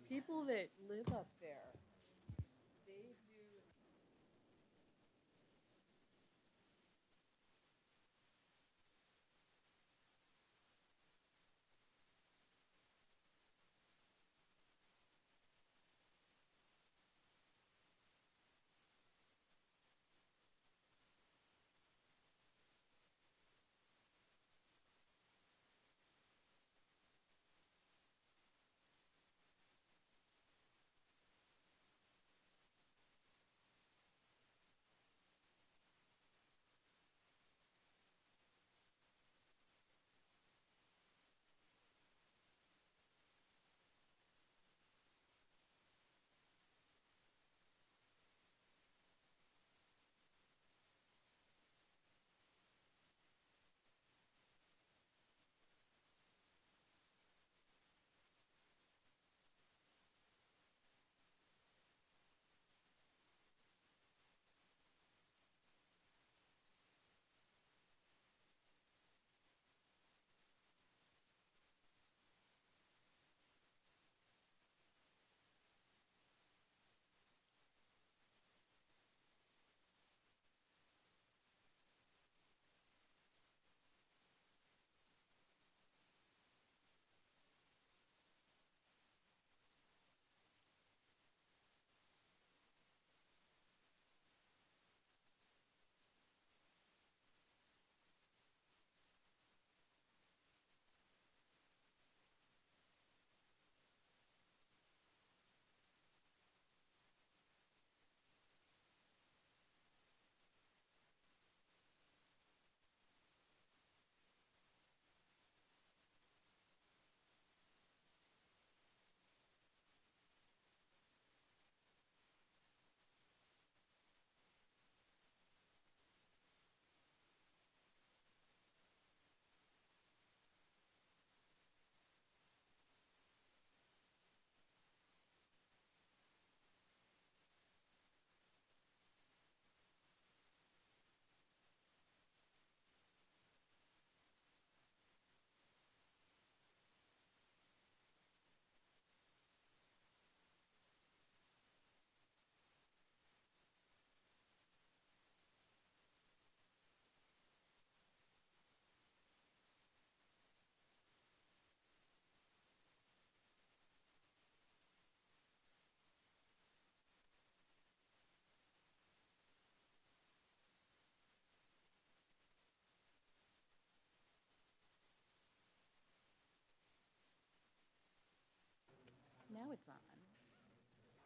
people that live up there, they do. Now it's on,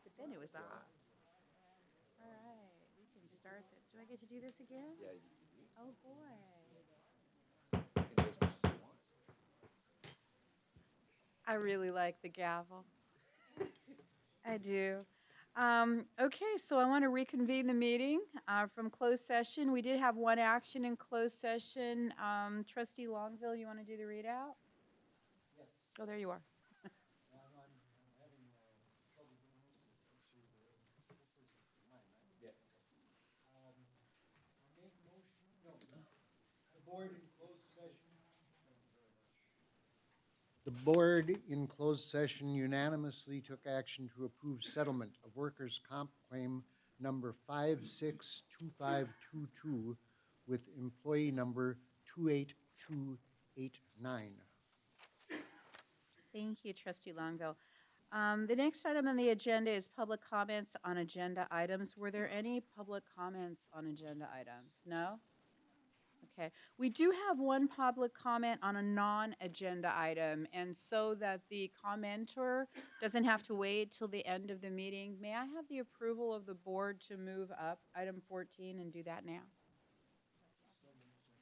but then it was off. All right, we can start this. Do I get to do this again? Yeah. Oh, boy. I really like the gavel. I do. Okay, so I want to reconvene the meeting from closed session. We did have one action in closed session. Trustee Longville, you want to do the readout? Yes. Oh, there you are. I'm having trouble doing this. This is mine, right? Yes. I make motion, no, the board in closed session. Thank you very much. The board in closed session unanimously took action to approve settlement of workers' comp claim number 562522 with employee number 28289. Thank you, Trustee Longville. The next item on the agenda is public comments on agenda items. Were there any public comments on agenda items? No? Okay. We do have one public comment on a non-agenda item, and so that the commenter doesn't have to wait till the end of the meeting, may I have the approval of the board to move up item 14 and do that now?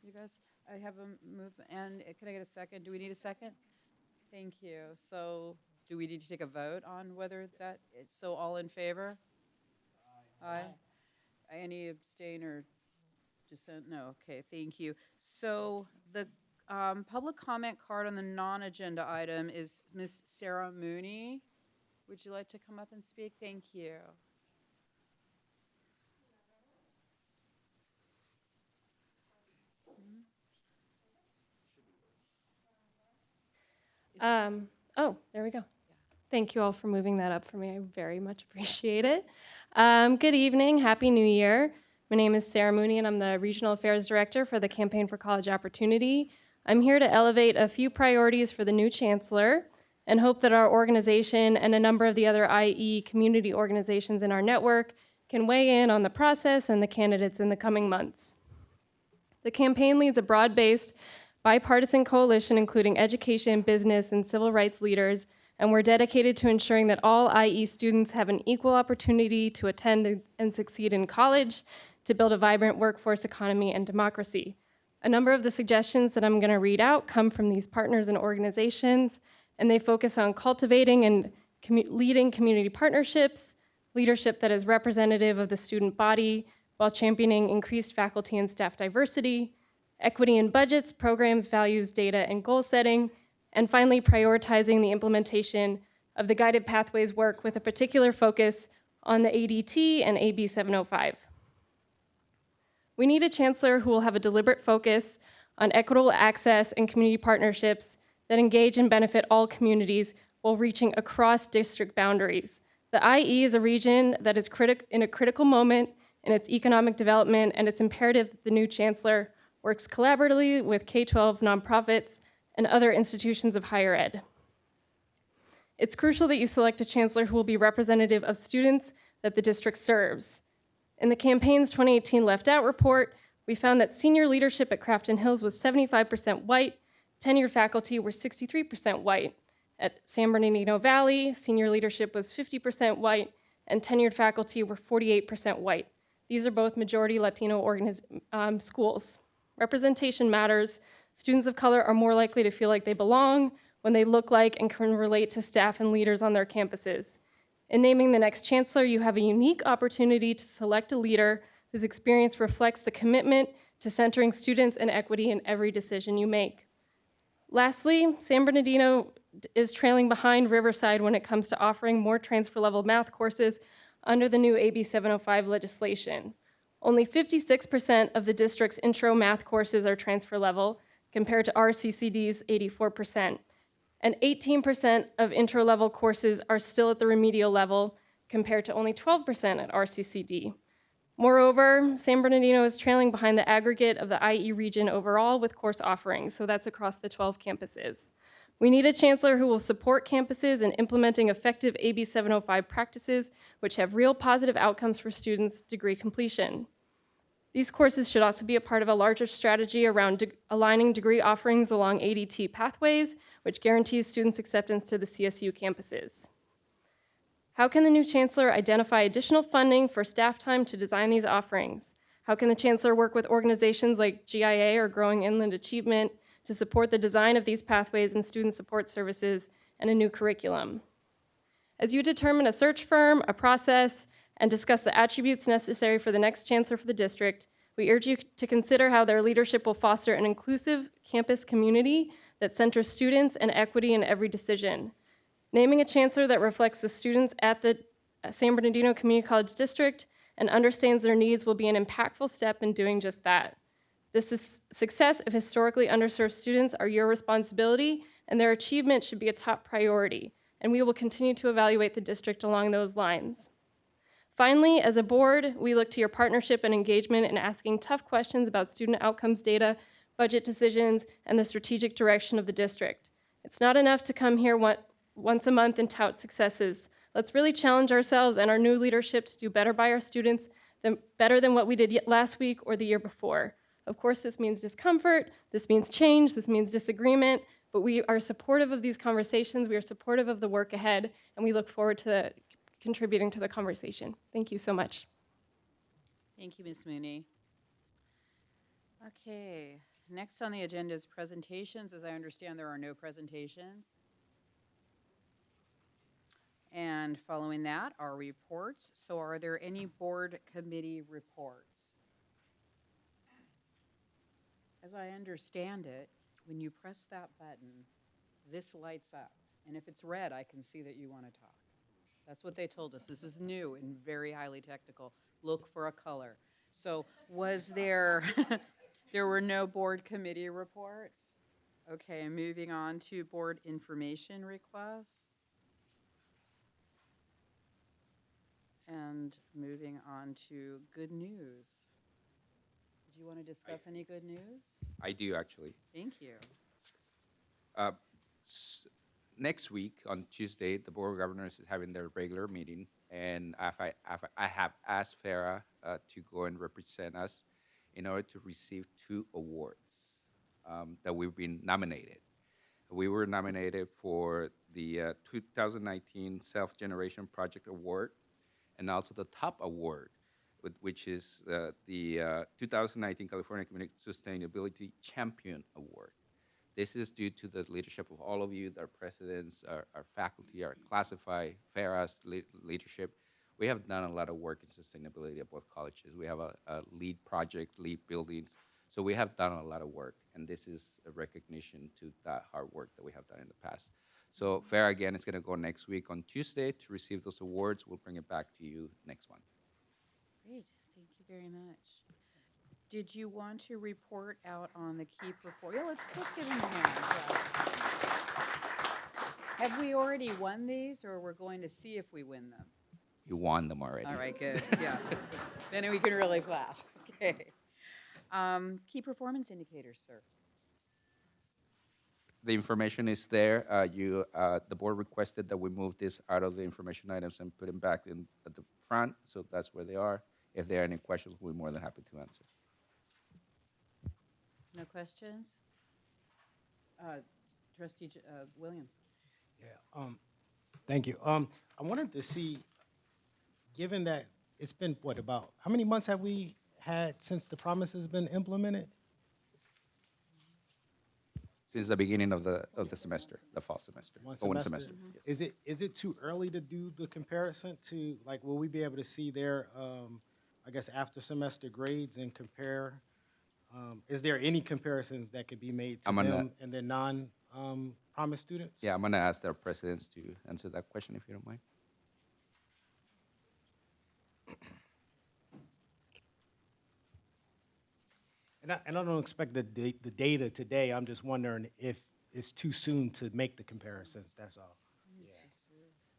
You guys, I have a move, and can I get a second? Do we need a second? Thank you. So do we need to take a vote on whether that, so all in favor? Aye. Any abstain or dissent? No. Okay, thank you. So the public comment card on the non-agenda item is Miss Sarah Mooney. Would you like to come up and speak? Thank you. Is- Oh, there we go. Thank you all for moving that up for me. I very much appreciate it. Good evening. Happy New Year. My name is Sarah Mooney, and I'm the Regional Affairs Director for the Campaign for College Opportunity. I'm here to elevate a few priorities for the new Chancellor and hope that our organization and a number of the other IE community organizations in our network can weigh in on the process and the candidates in the coming months. The campaign leads a broad-based, bipartisan coalition including education, business, and civil rights leaders, and we're dedicated to ensuring that all IE students have an equal opportunity to attend and succeed in college, to build a vibrant workforce economy and democracy. A number of the suggestions that I'm going to read out come from these partners and organizations, and they focus on cultivating and leading community partnerships, leadership that is representative of the student body, while championing increased faculty and staff diversity, equity in budgets, programs, values, data, and goal setting, and finally prioritizing the implementation of the guided pathways work with a particular focus on the ADT and AB 705. We need a chancellor who will have a deliberate focus on equitable access and community partnerships that engage and benefit all communities while reaching across district boundaries. The IE is a region that is in a critical moment in its economic development, and it's imperative that the new chancellor works collaboratively with K-12 nonprofits and other institutions of higher ed. It's crucial that you select a chancellor who will be representative of students that the district serves. In the campaign's 2018 Left Out report, we found that senior leadership at Crafton Hills was 75% white, tenured faculty were 63% white. At San Bernardino Valley, senior leadership was 50% white, and tenured faculty were 48% white. These are both majority Latino schools. Representation matters. Students of color are more likely to feel like they belong when they look like and can relate to staff and leaders on their campuses. In naming the next chancellor, you have a unique opportunity to select a leader whose experience reflects the commitment to centering students and equity in every decision you make. Lastly, San Bernardino is trailing behind Riverside when it comes to offering more transfer-level math courses under the new AB 705 legislation. Only 56% of the district's intro math courses are transfer level, compared to RCCD's 84%. And 18% of intro-level courses are still at the remedial level, compared to only 12% at RCCD. Moreover, San Bernardino is trailing behind the aggregate of the IE region overall with course offerings, so that's across the 12 campuses. We need a chancellor who will support campuses in implementing effective AB 705 practices, which have real positive outcomes for students' degree completion. These courses should also be a part of a larger strategy around aligning degree offerings along ADT pathways, which guarantees students' acceptance to the CSU campuses. How can the new chancellor identify additional funding for staff time to design these offerings? How can the chancellor work with organizations like GIA or Growing Inland Achievement to support the design of these pathways and student support services and a new curriculum? As you determine a search firm, a process, and discuss the attributes necessary for the next chancellor for the district, we urge you to consider how their leadership will foster an inclusive campus community that centers students and equity in every decision. Naming a chancellor that reflects the students at the San Bernardino Community College District and understands their needs will be an impactful step in doing just that. This success of historically underserved students are your responsibility, and their achievement should be a top priority, and we will continue to evaluate the district along those lines. Finally, as a board, we look to your partnership and engagement in asking tough questions about student outcomes data, budget decisions, and the strategic direction of the district. It's not enough to come here once a month and tout successes. Let's really challenge ourselves and our new leadership to do better by our students, better than what we did last week or the year before. Of course, this means discomfort, this means change, this means disagreement, but we are supportive of these conversations, we are supportive of the work ahead, and we look forward to contributing to the conversation. Thank you so much. Thank you, Ms. Mooney. Okay, next on the agenda is presentations. As I understand, there are no presentations. And following that are reports. So are there any board committee reports? As I understand it, when you press that button, this lights up. And if it's red, I can see that you want to talk. That's what they told us. This is new and very highly technical. Look for a color. So was there, there were no board committee reports? Okay, moving on to board information requests. And moving on to good news. Did you want to discuss any good news? I do actually. Thank you. Uh, s- Next week on Tuesday, the Board of Governors is having their regular meeting, and I have asked Farah to go and represent us in order to receive 2 awards that we've been nominated. We were nominated for the 2019 Self-Generation Project Award and also the top award, which is the 2019 California Community Sustainability Champion Award. This is due to the leadership of all of you, our presidents, our faculty, our classified, Farah's leadership. We have done a lot of work in sustainability at both colleges. We have a lead project, lead buildings. So we have done a lot of work, and this is a recognition to that hard work that we have done in the past. So Farah, again, is going to go next week on Tuesday to receive those awards. We'll bring it back to you next month. Great, thank you very much. Did you want to report out on the key performance? Yeah, let's give him a hand. Yeah. Have we already won these, or we're going to see if we win them? You won them already. All right, good. Yeah. Then we can really clap. Okay. Key performance indicators, sir. The information is there. The board requested that we move this out of the information items and put them back in at the front, so that's where they are. If there are any questions, we're more than happy to answer. No questions? Trustee Williams. Yeah, thank you. I wanted to see, given that it's been, what, about, how many months have we had since the promise has been implemented? Since the beginning of the semester, the fall semester. One Or semester? yes. Is it too early to do the comparison to, like, will we be able to see their, I guess, after semester grades and compare? Is there any comparisons that could be made to I'm gonna- them and their non-promise students? Yeah, I'm gonna ask our presidents to answer that question, if you don't mind. And I don't expect the data today. I'm just wondering if it's too soon to make the comparisons, that's all.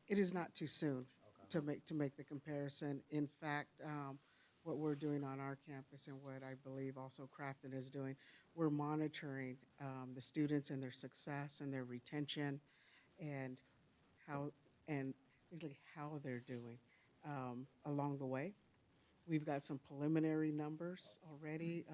It is not too soon to make the comparison. In fact, what we're doing on our campus and what I believe also Crafton is doing, we're monitoring the students and their success and their retention and basically how they're doing along the way. We've got some preliminary numbers already.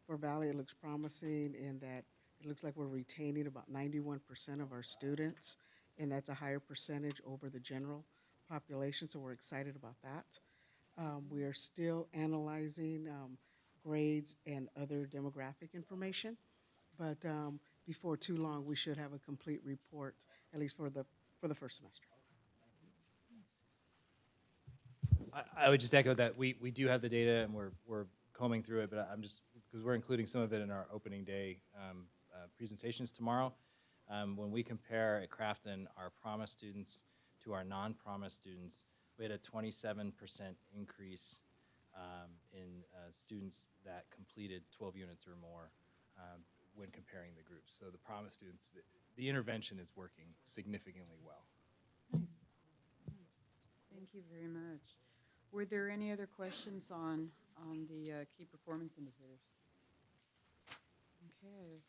For Valley, it looks promising in that it looks like we're retaining about 91% of our students, and that's a higher percentage over the general population, so we're excited about that. We are still analyzing grades and other demographic information, but before too long, we should have a complete report, at least for the first semester. I would just echo that we do have the data and we're combing through it, but I'm just, because we're including some of it in our opening day presentations tomorrow. When we compare at Crafton our promise students to our non-promise students, we had a 27% increase in students that completed 12 units or more when comparing the groups. So the promise students, the intervention is working significantly well. Nice. Thank you very much. Were there any other questions on the key performance indicators? Okay.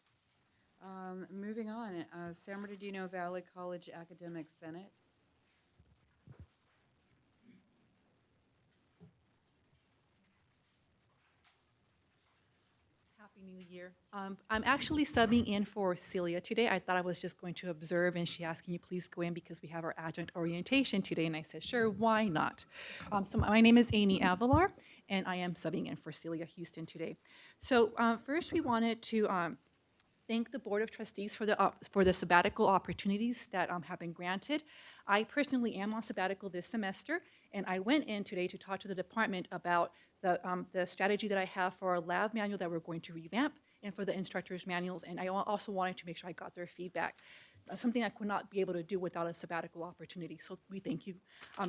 Moving on, San Bernardino Valley College Academic Senate. Happy New Year. I'm actually subbing in for Celia today. I thought I was just going to observe, and she asked, can you please go in because we have our adjunct orientation today? And I said, sure, why not? So my name is Amy Avalar, and I am subbing in for Celia Houston today. So first we wanted to thank the Board of Trustees for the sabbatical opportunities that have been granted. I personally am on sabbatical this semester, and I went in today to talk to the department about the strategy that I have for our lab manual that we're going to revamp and for the instructors' manuals, and I also wanted to make sure I got their feedback. Something I could not be able to do without a sabbatical opportunity, so we thank you.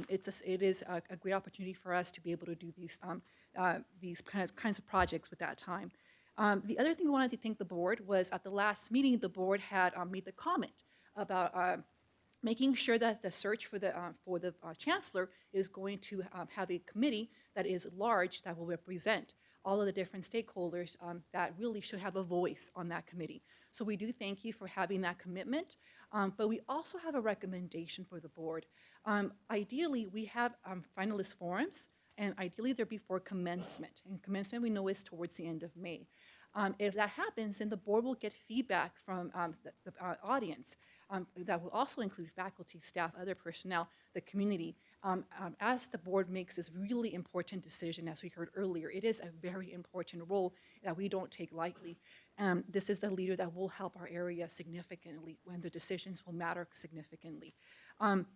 It is a great opportunity for us to be able to do these kinds of projects with that time. The other thing I wanted to thank the board was at the last meeting, the board had made the comment about making sure that the search for the chancellor is going to have a committee that is large, that will represent all of the different stakeholders that really should have a voice on that committee. So we do thank you for having that commitment, but we also have a recommendation for the board. Ideally, we have finalist forums, and ideally they're before commencement. And commencement we know is towards the end of May. If that happens, then the board will get feedback from the audience. That will also include faculty, staff, other personnel, the community. As the board makes this really important decision, as we heard earlier, it is a very important role that we don't take lightly. This is the leader that will help our area significantly, when the decisions will matter significantly. And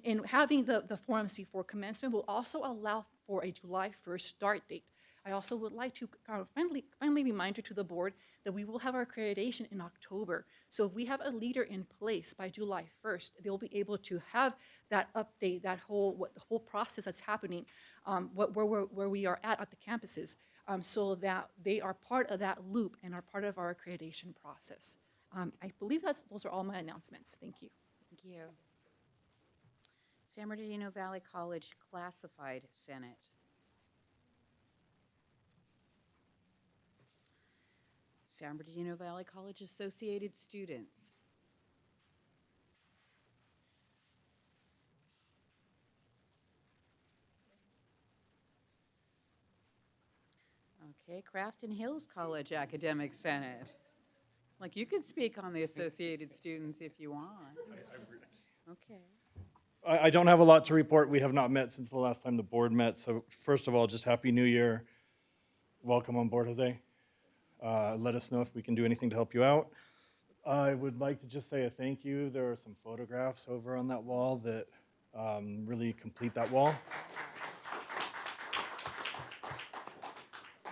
in having the forums before commencement will also allow for a July 1st start date. I also would like to friendly reminder to the board that we will have our accreditation in October. So if we have a leader in place by July 1st, they'll be able to have that update, the whole process that's happening, where we are at the campuses, so that they are part of that loop and are part of our accreditation process. I believe those are all my announcements. Thank you. Thank you. San Bernardino Valley College Classified Senate. San Bernardino Valley College Associated Students. Okay, Crafton Hills College Academic Senate. Like, you could speak on the associated students if you want. Okay. I don't have a lot to report. We have not met since the last time the board met. So first of all, just Happy New Year. Welcome on board, Jose. Let us know if we can do anything to help you out. I would like to just say a thank you. There are some photographs over on that wall that really complete that wall.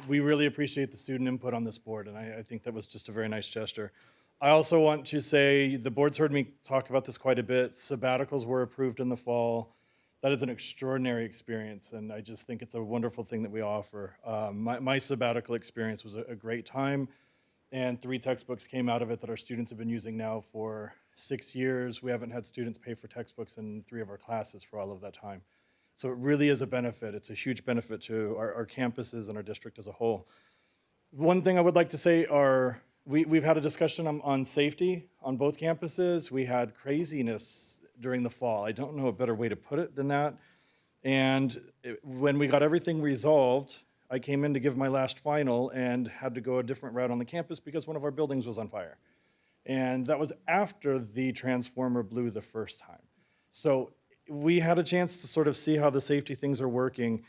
We really appreciate the student input on this board, and I think that was just a very nice gesture. I also want to say, the board's heard me talk about this quite a bit. Sabbaticals were approved in the fall. That is an extraordinary experience, and I just think it's a wonderful thing that we offer. My sabbatical experience was a great time, and 3 textbooks came out of it that our students have been using now for 6 years. We haven't had students pay for textbooks in 3 of our classes for all of that time. So it really is a benefit. It's a huge benefit to our campuses and our district as a whole. One thing I would like to say are, we've had a discussion on safety on both campuses. We had craziness during the fall. I don't know a better way to put it than that. And when we got everything resolved, I came in to give my last final and had to go a different route on the campus because one of our buildings was on fire. And that was after the transformer blew the first time. So we had a chance to sort of see how the safety things are working.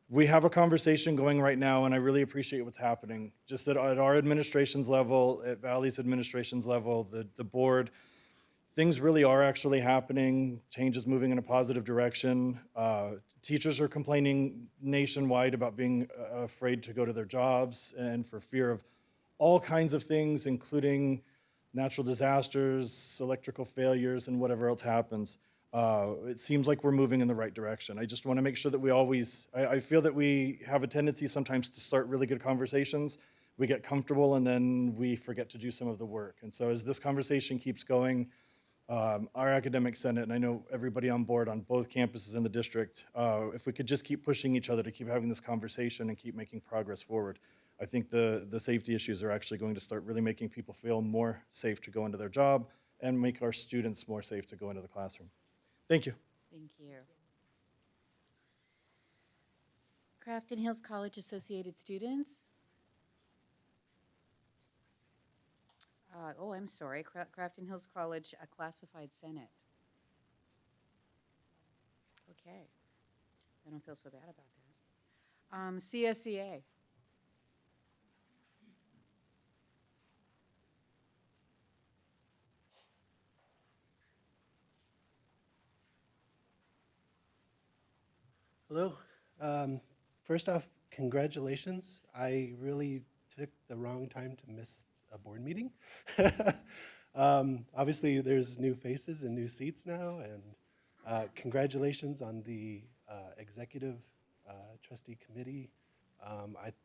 We have a conversation going right now, and I really appreciate what's happening. Just at our administration's level, at Valley's administration's level, the board, things really are actually happening. Change is moving in a positive direction. Teachers are complaining nationwide about being afraid to go to their jobs and for fear of all kinds of things, including natural disasters, electrical failures, and whatever else happens. It seems like we're moving in the right direction. I just want to make sure that we always, I feel that we have a tendency sometimes to start really good conversations. We get comfortable and then we forget to do some of the work. And so as this conversation keeps going, our academic senate, and I know everybody on board on both campuses in the district, if we could just keep pushing each other to keep having this conversation and keep making progress forward, I think the safety issues are actually going to start really making people feel more safe to go into their job and make our students more safe to go into the classroom. Thank you. Thank you. Crafton Hills College Associated Students. I'm sorry, Crafton Hills College Classified Senate. Okay, I don't feel so bad about that. CSEA. Hello. First off, congratulations. I really took the wrong time to miss a board meeting. Obviously, there's new faces and new seats now, and congratulations on the executive trustee committee.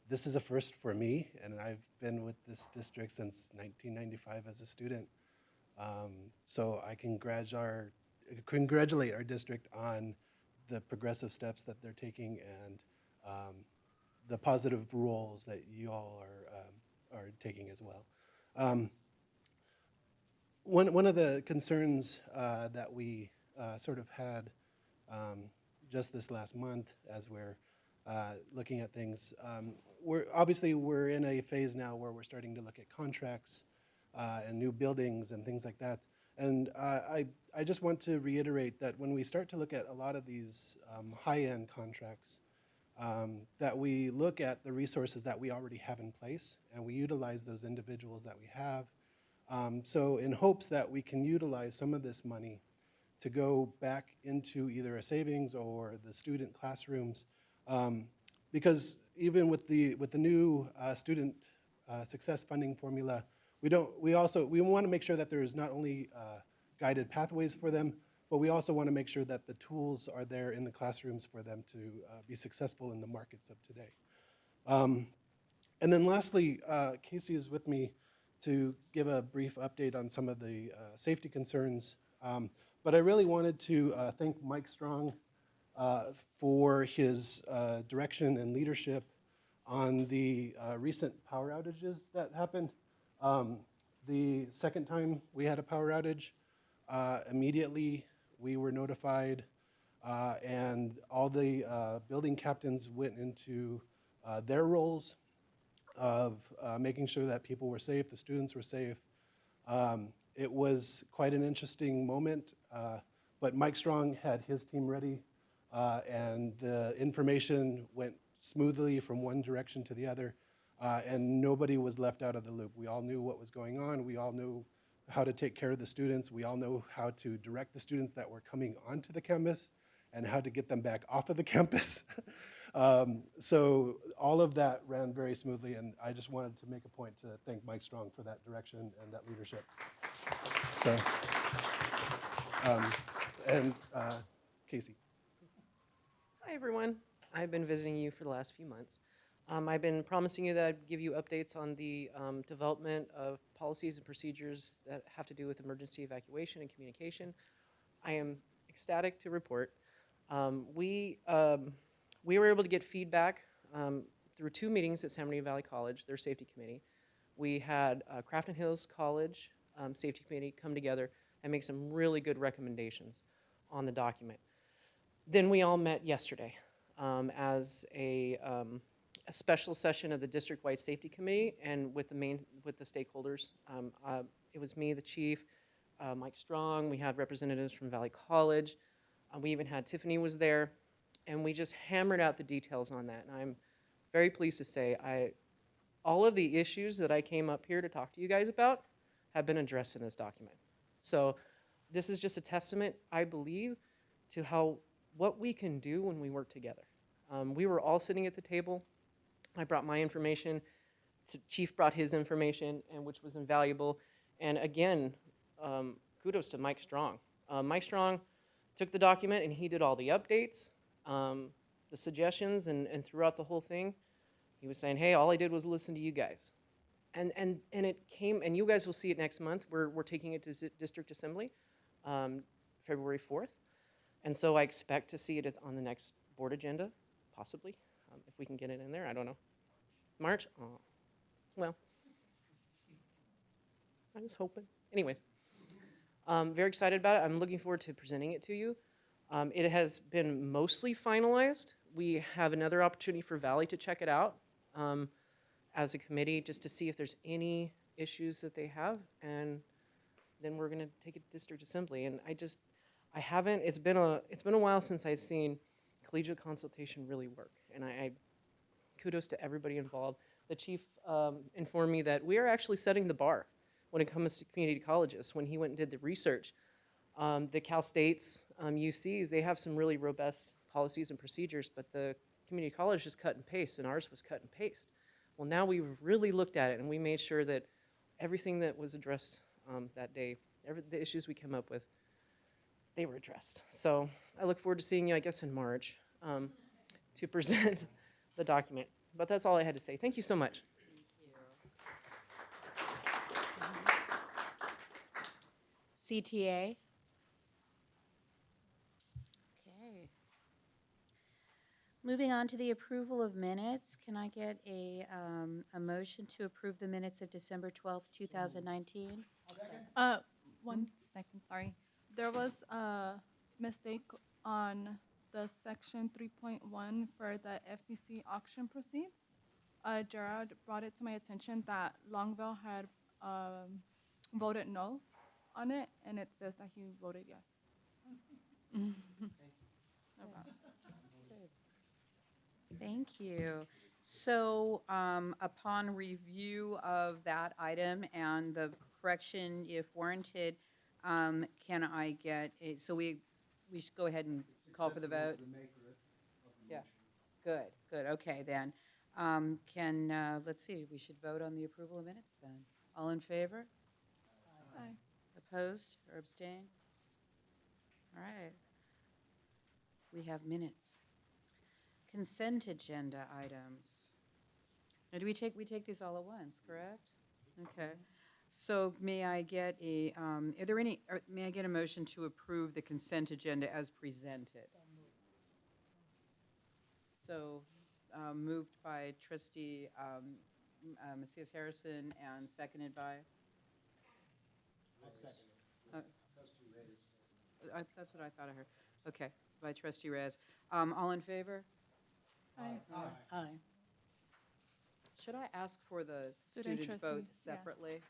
This is a first for me, and I've been with this district since 1995 as a student. So I congratulate our congratulate our district on the progressive steps that they're taking and the positive roles that you all are taking as well. One of the concerns that we sort of had just this last month as we're looking at things, we're in a phase now where we're starting to look at contracts and new buildings and things like that. And I just want to reiterate that when we start to look at a lot of these high-end contracts, that we look at the resources that we already have in place and we utilize those individuals that we have. So in hopes that we can utilize some of this money to go back into either a savings or the student classrooms, because even with the new student success funding formula, we want to make sure that there's not only guided pathways for them, but we also want to make sure that the tools are there in the classrooms for them to be successful in the markets of today. And then lastly, Casey is with me to give a brief update on some of the safety concerns. But I really wanted to thank Mike Strong for his direction and leadership on the recent power outages that happened. The second time we had a power outage, immediately we were notified and all the building captains went into their roles of making sure that people were safe, the students were safe. It was quite an interesting moment, but Mike Strong had his team ready and the information went smoothly from one direction to the other, and nobody was left out of the loop. We all knew what was going on. We all knew how to take care of the students. We all know how to direct the students that were coming onto the campus and how to get them back off of the campus. So all of that ran very smoothly, and I just wanted to make a point to thank Mike Strong for that direction and that leadership. So, Casey. Hi, everyone. I've been visiting you for the last few months. I've been promising you that I'd give you updates on the development of policies and procedures that have to do with emergency evacuation and communication. I am ecstatic to report. We were able to get feedback through 2 meetings at San Bernardino Valley College, their safety committee. We had Crafton Hills College safety committee come together and make some really good recommendations on the document. Then we all met yesterday as a special session of the district-wide safety committee and with the stakeholders. It was me, the chief, Mike Strong. We had representatives from Valley College. We even had Tiffany was there, and we just hammered out the details on that. And I'm very pleased to say all of the issues that I came up here to talk to you guys about have been addressed in this document. So this is just a testament, I believe, to what we can do when we work together. We were all sitting at the table. I brought my information. Chief brought his information, and which was invaluable. And again, kudos to Mike Strong. Mike Strong took the document and he did all the updates, the suggestions, and throughout the whole thing, he was saying, hey, all I did was listen to you guys. And it came, and you guys will see it next month. We're taking it to District Assembly, February 4th. And so I expect to see it on the next board agenda, possibly, if we can get it in there. I don't know. March? Oh, well, I was hoping. Anyways, very excited about it. I'm looking forward to presenting it to you. It has been mostly finalized. We have another opportunity for Valley to check it out as a committee, just to see if there's any issues that they have, and then we're going to take it to District Assembly. And I haven't. It's been a while since I've seen collegiate consultation really work, and I kudos to everybody involved. The chief informed me that we are actually setting the bar when it comes to community colleges. When he went and did the research, the Cal State's UCs, they have some really robust policies and procedures, but the community college just cut and paste, and ours was cut and paste. Well, now we've really looked at it, and we made sure that everything that was addressed that day, the issues we came up with, they were addressed. So I look forward to seeing you, I guess, in March to present the document. But that's all I had to say. Thank you so much. CTA? Moving on to the approval of minutes, can I get a motion to approve the minutes of December 12th, 2019? One second, sorry. There was a mistake on the section 3.1 for the FCC auction proceeds. Gerard brought it to my attention that Longville had voted no on it, and it says that he voted yes. No problem. Thank you. So upon review of that item and the correction, if warranted, can I get, so we should go ahead and call for the vote? Yeah, good, okay then. Let's see, we should vote on the approval of minutes then. All in favor? Aye. Opposed or abstain? All right. We have minutes. Consent agenda items. Now, we take these all at once, correct? Okay. So may I get may I get a motion to approve the consent agenda as presented? So moved by trustee Macias Harrison and seconded by? That's what I thought I heard. Okay, by trustee Reyes. All in favor? Aye. Aye. Should I ask for the Student student vote trustee, yes. separately?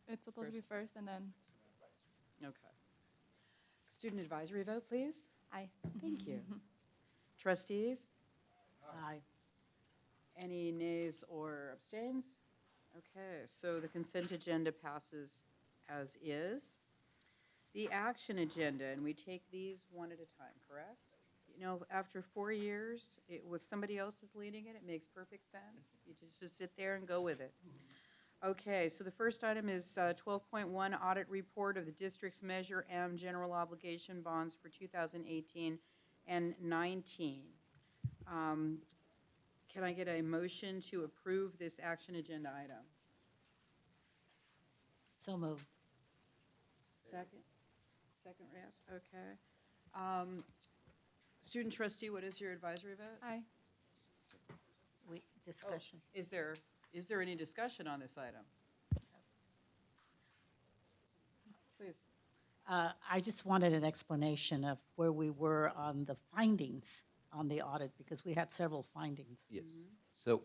It's supposed to be first and then Okay. Student advisory vote, please? aye. Thank you. Trustees? Aye. Any nays or abstains? Okay, so the consent agenda passes as is. The action agenda, and we take these one at a time, correct? You know, after 4 years, if somebody else is leading it, it makes perfect sense. You just sit there and go with it. Okay, so the first item is 12.1 audit report of the district's measure M general obligation bonds for 2018 and 19. Can I get a motion to approve this action agenda item? So moved. Second? Second, Reyes, okay. Student trustee, what is your advisory vote? Aye. Discussion. Is there any discussion on this item? Please. I just wanted an explanation of where we were on the findings on the audit, because we had several findings. Yes. So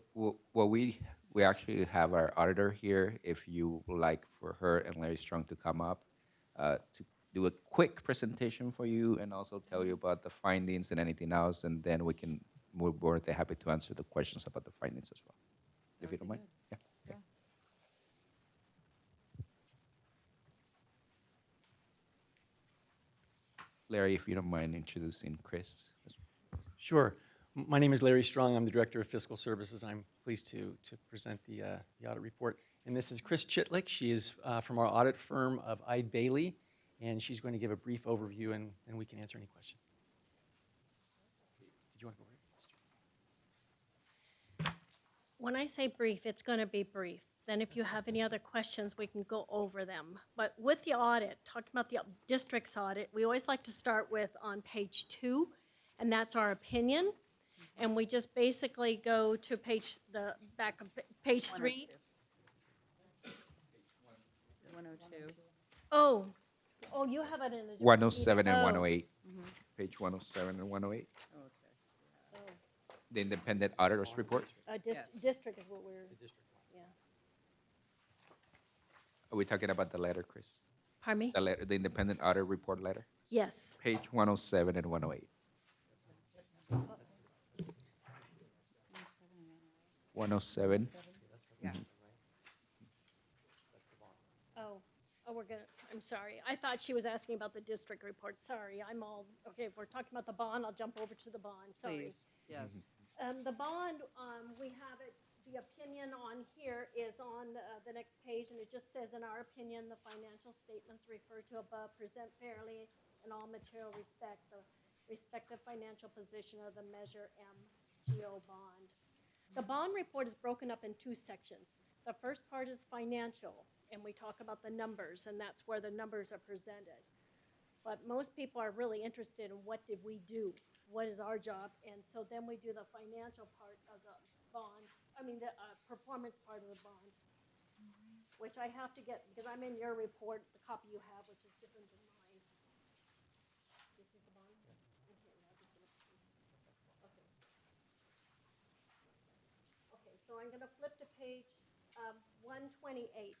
we actually have our auditor here. If you would like for her and Larry Strong to come up to do a quick presentation for you and also tell you about the findings and anything else, and then we can more than happy to answer the questions about the findings as well, if you don't mind. Yeah. Okay. Larry, if you don't mind introducing Chris. Sure. My name is Larry Strong. I'm the Director of Fiscal Services. I'm pleased to present the audit report. And this is Chris Chitlick. She is from our audit firm of Ide Bailey, and she's going to give a brief overview, and we can answer any questions. Did you want to go right? When I say brief, it's going to be brief. Then if you have any other questions, we can go over them. But with the audit, talking about the district's audit, we always like to start with on page 2, and that's our opinion. And we just basically go to the back of page 3. 102. Oh, you have it in a different 107 and oh. 108. Page 107 and 108. Okay. The independent auditors report. Yes. District is what we're, yeah. Are we talking about the letter, Chris? Pardon me? The letter, the independent audit report letter? Yes. Page 107 and 108. 107. Yeah. We're gonna, I'm sorry. I thought she was asking about the district report. Sorry, okay, if we're talking about the bond, I'll jump over to the bond, sorry. Please, yes. The bond, we have it, the opinion on here is on the next page, and it just says, in our opinion, the financial statements referred to above present fairly in all material respect the respective financial position of the Measure M GO bond. The bond report is broken up in 2 sections. The first part is financial, and we talk about the numbers, and that's where the numbers are presented. But most people are really interested in what did we do? What is our job? And so then we do the financial part of the bond, the performance part of the bond, which I have to get, because I'm in your report, the copy you have, which is different than mine. This is the bond? Okay, I'll just get it. Okay. Okay, so I'm gonna flip to page 128.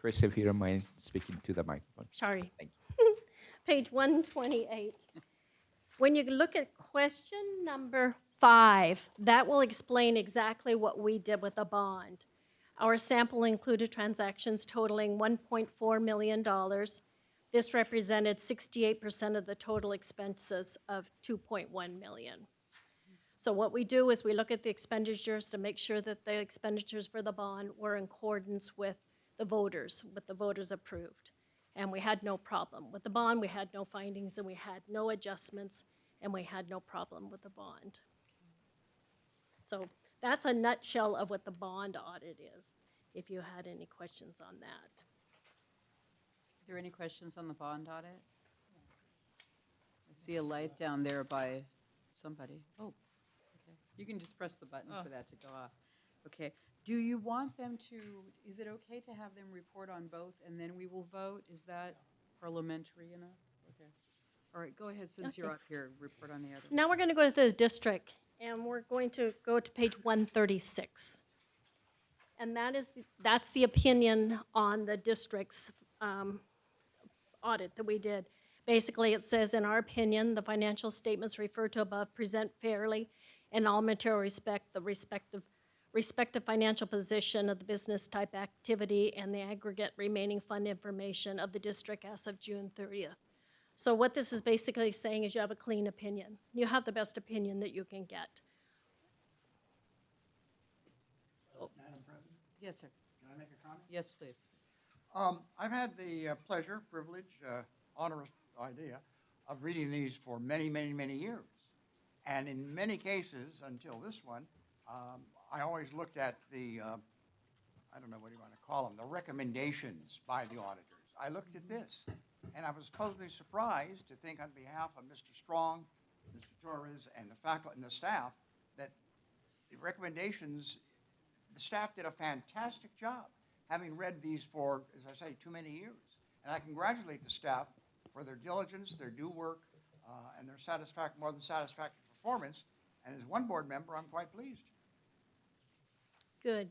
Chris, if you don't mind speaking to the microphone. Sorry. Thank you. Page 128. When you look at question number 5, that will explain exactly what we did with the bond. Our sample included transactions totaling $1.4 million. This represented 68% of the total expenses of $2.1 million. So what we do is we look at the expenditures to make sure that the expenditures for the bond were in accordance with the voters, what the voters approved. And we had no problem. With the bond, we had no findings, and we had no adjustments, and we had no problem with the bond. So that's a nutshell of what the bond audit is, if you had any questions on that. Are there any questions on the bond audit? I see a light down there by somebody. Oh, okay. You can just press the button for that to go off. Okay. Do you want them to, is it okay to have them report on both and then we will vote? Is that parliamentary enough? Okay. All right, go ahead, since you're Okay. up here, report on the other. Now we're going to go to the district, and we're going to go to page 136. And that's the opinion on the district's audit that we did. Basically, it says, in our opinion, the financial statements referred to above present fairly in all material respect the respective financial position of the business type activity and the aggregate remaining fund information of the district as of June 30th. So what this is basically saying is you have a clean opinion. You have the best opinion that you can get. Madam President, Yes, sir. can I make a comment? Yes, please. I've had the pleasure, privilege, onerous idea of reading these for many, many, many years. And in many cases, until this one, I always looked at the, I don't know what you want to call them, the recommendations by the auditors. I looked at this, and I was pleasantly surprised to think on behalf of Mr. Strong, Mr. Torres, and the faculty and the staff, that the recommendations, the staff did a fantastic job, having read these for, as I say, too many years. And I congratulate the staff for their diligence, their due work, and their more than satisfactory performance. And as one board member, I'm quite pleased. Good.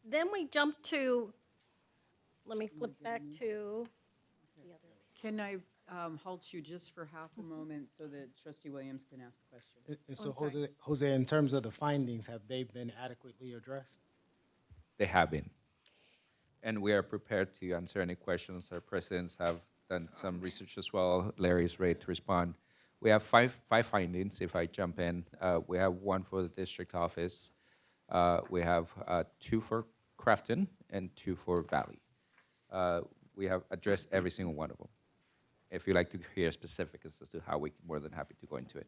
Then we jump to, let me flip back to the other. Can I halt you just for half a moment so that Trustee Williams can ask a question? And Oh, so, I'm sorry. Jose, in terms of the findings, have they been adequately addressed? They have been. And we are prepared to answer any questions. Our presidents have done some research as well. Larry is ready to respond. We have five findings, if I jump in. We have one for the district office. We have 2 for Crafton and 2 for Valley. We have addressed every single one of them. If you'd like to hear specifics as to how, we're more than happy to go into it.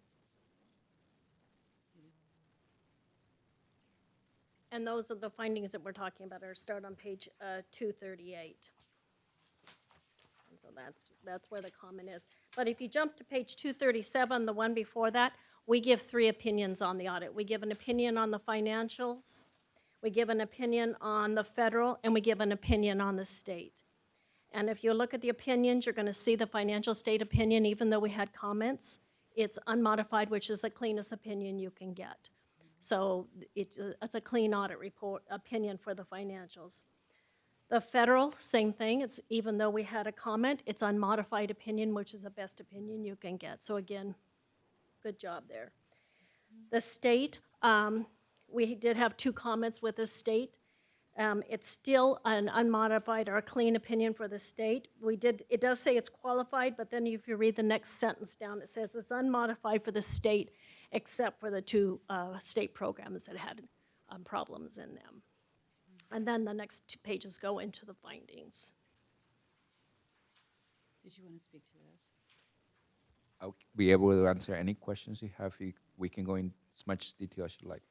And those are the findings that we're talking about, are start on page 238. And so that's where the comment is. But if you jump to page 237, the one before that, we give 3 opinions on the audit. We give an opinion on the financials, we give an opinion on the federal, and we give an opinion on the state. And if you look at the opinions, you're going to see the financial state opinion, even though we had comments, it's unmodified, which is the cleanest opinion you can get. So it's a clean audit report opinion for the financials. The federal, same thing. It's, even though we had a comment, it's unmodified opinion, which is the best opinion you can get. So again, good job there. The state, we did have 2 comments with the state. It's still an unmodified or a clean opinion for the state. It does say it's qualified, but then if you read the next sentence down, it says it's unmodified for the state, except for the 2 state programs that had problems in them. And then the next 2 pages go into the findings. Did you want to speak to this? I'll be able to answer any questions you have. We can go in as much detail as you like.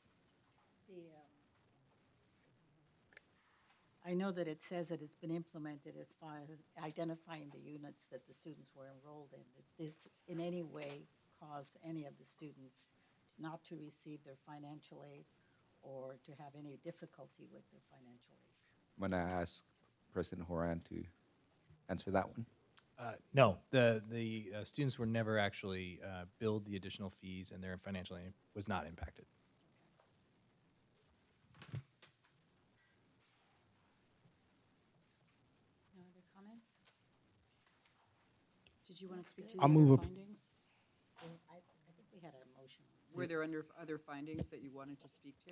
I know that it says that it's been implemented as far as identifying the units that the students were enrolled in. Did this in any way caused any of the students not to receive their financial aid or to have any difficulty with their financial aid? I'm going to ask President Horan to answer that one. No, the students were never actually billed the additional fees, and their financial aid was not impacted. No other comments? Did you want to speak to the I'll other move findings? I think we had a motion. Were there other findings that you wanted to speak to?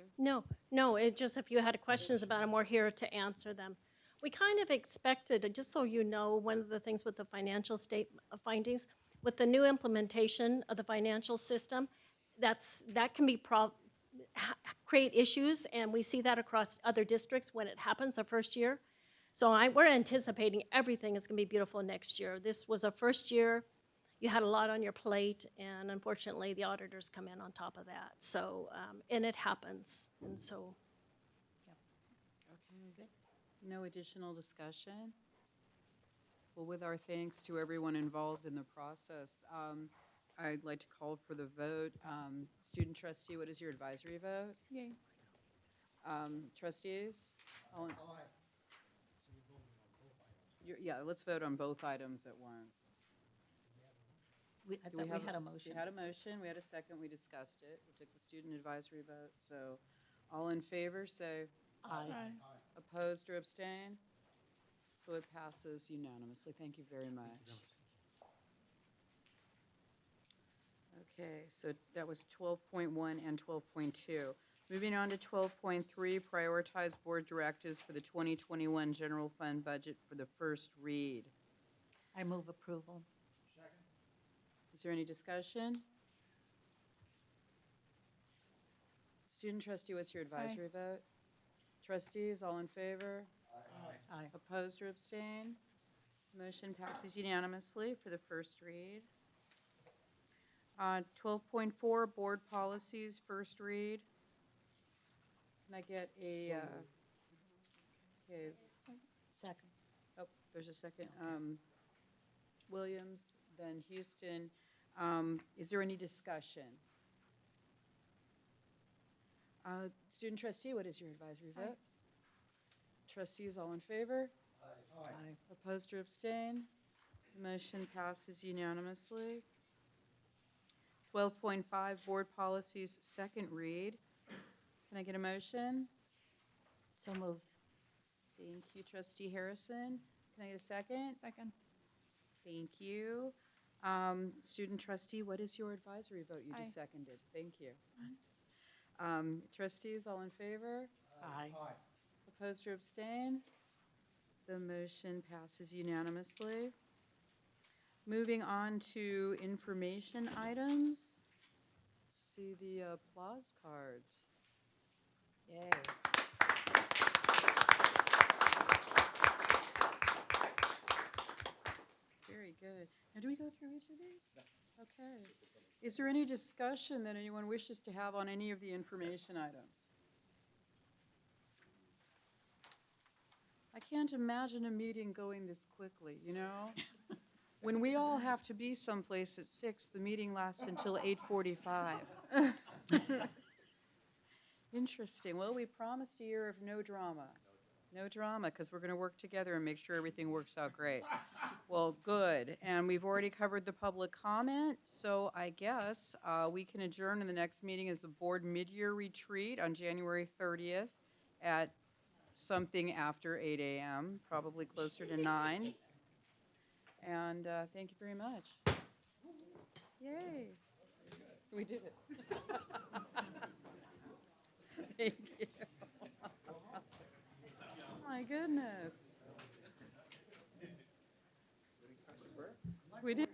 No, it just, if you had questions about them, we're here to answer them. We kind of expected, just so you know, one of the things with the financial state findings, with the new implementation of the financial system, that can be create issues, and we see that across other districts when it happens the first year. So we're anticipating everything is going to be beautiful next year. This was a first year. You had a lot on your plate, and unfortunately, the auditors come in on top of that. So, and it happens, and so. Okay, good. No additional discussion? Well, with our thanks to everyone involved in the process, I'd like to call for the vote. Student trustee, what is your advisory vote? Yay. Trustees? Yeah, let's vote on both items at once. I thought we had a motion. We had a motion, we had a second, we discussed it. We took the student advisory vote, so all in favor, say Aye. opposed or abstain. So it passes unanimously. Thank you very much. Okay, so that was 12.1 and 12.2. Moving on to 12.3, prioritize board directives for the 2021 general fund budget for the first read. I move approval. Is there any discussion? Student trustee, what's your advisory vote? Trustees, all in favor? Aye. Opposed or abstain? Motion passes unanimously for the first read. 12.4, board policies, first read. Can I get a, okay, Second. oh, there's a second. Williams, then Houston. Is there any discussion? Student trustee, what is your advisory vote? Trustees, all in favor? Aye. Opposed or abstain? The motion passes unanimously. 12.5, board policies, second read. Can I get a motion? So moved. Thank you, trustee Harrison. Can I get a second? Second. Thank you. Student trustee, what is your advisory vote? You just seconded. Thank you. Trustees, all in favor? Aye. Opposed or abstain? The motion passes unanimously. Moving on to information items. See the applause cards. Yay. Very good. Now, do we go through each of these? Okay. Is there any discussion that anyone wishes to have on any of the information items? I can't imagine a meeting going this quickly, you know? When we all have to be someplace at 6, the meeting lasts until 8:45. Interesting. Well, we promised a year of no drama. No drama, because we're going to work together and make sure everything works out great. Well, good. And we've already covered the public comment, so I guess we can adjourn, and the next meeting is the board mid-year retreat on January 30th at something after 8 a.m., probably closer to 9. And thank you very much. Yay. We did it. Thank you. My goodness. We did.